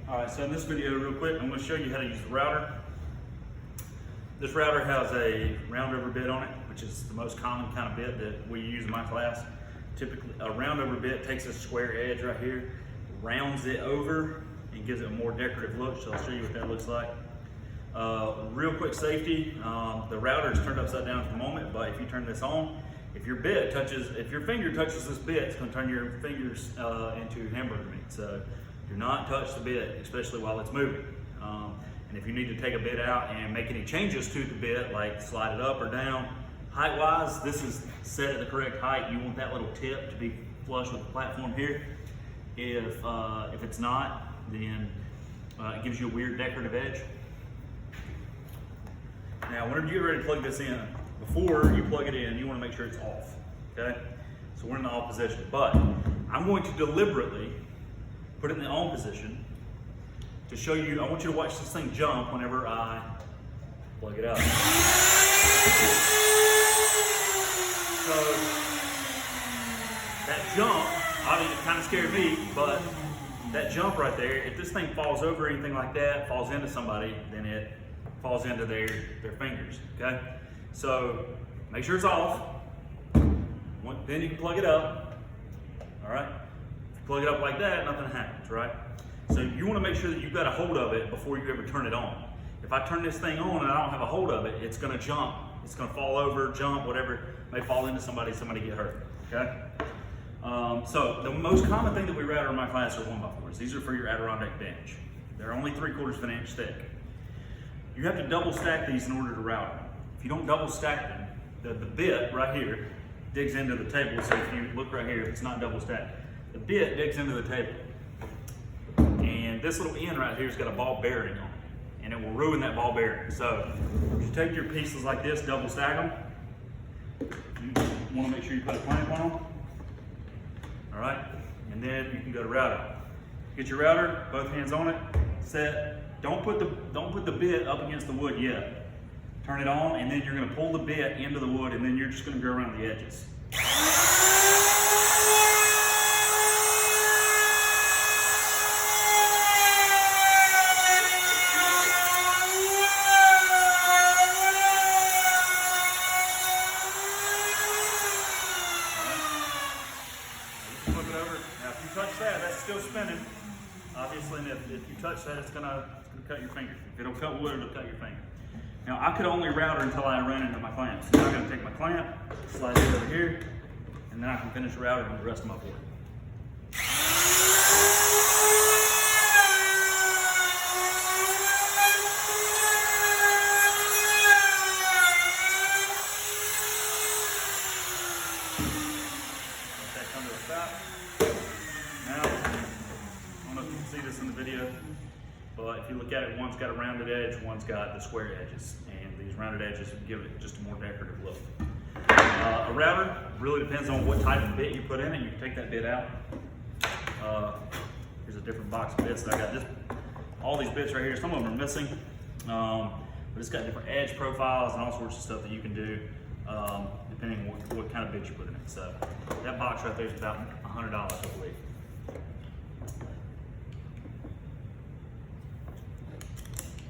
All right, so in this video, real quick, I'm going to show you how to use the router. This router has a round over bit on it, which is the most common kind of bit that we use in my class. Typically, a round over bit takes a square edge right here, rounds it over, and gives it a more decorative look. So I'll show you what that looks like. Real quick safety, the router is turned upside down for the moment, but if you turn this on, if your finger touches this bit, it's going to turn your fingers into hamburger meat. So do not touch the bit, especially while it's moving. And if you need to take a bit out and make any changes to the bit, like slide it up or down, height-wise, this is set at the correct height. You want that little tip to be flush with the platform here. If it's not, then it gives you a weird decorative edge. Now, whenever you get ready to plug this in, before you plug it in, you want to make sure it's off, okay? So we're in the off position, but I'm going to deliberately put it in the on position to show you. I want you to watch this thing jump whenever I plug it up. So that jump, I mean, it kind of scared me, but that jump right there, if this thing falls over or anything like that, falls into somebody, then it falls into their fingers, okay? So make sure it's off. Then you can plug it up, all right? If you plug it up like that, nothing happens, right? So you want to make sure that you've got a hold of it before you ever turn it on. If I turn this thing on and I don't have a hold of it, it's going to jump. It's going to fall over, jump, whatever. It may fall into somebody get hurt, okay? So the most common thing that we router in my class are 1x4s. These are for your Adirondack bench. They're only 3/4 of an inch thick. You have to double stack these in order to route them. If you don't double stack them, the bit right here digs into the table. So if you look right here, if it's not double stacked, the bit digs into the table. And this little end right here has got a ball bearing on it, and it will ruin that ball bearing. So if you take your pieces like this, double stack them, you want to make sure you put a clamp on them. All right, and then you can go to router. Get your router, both hands on it, set. Don't put the bit up against the wood yet. Turn it on, and then you're going to pull the bit into the wood, and then you're just going to go around the edges. Flip it over. Now, if you touch that, that's still spinning. Obviously, and if you touch that, it's gonna cut your finger. If it'll cut wood, it'll cut your finger. Now, I could only router until I ran into my clamp. So now I'm gonna take my clamp, slide it over here, and then I can finish routing with the rest of my board. Let that come to a stop. Now, I don't know if you can see this in the video, but if you look at it, one's got a rounded edge, one's got the square edges, and these rounded edges give it just a more decorative look. A router really depends on what type of bit you put in it. You can take that bit out. Here's a different box of bits that I got. All these bits right here, some of them are missing, but it's got different edge profiles and all sorts of stuff that you can do depending on what kind of bit you put in it. So that box right there is about $100, I believe.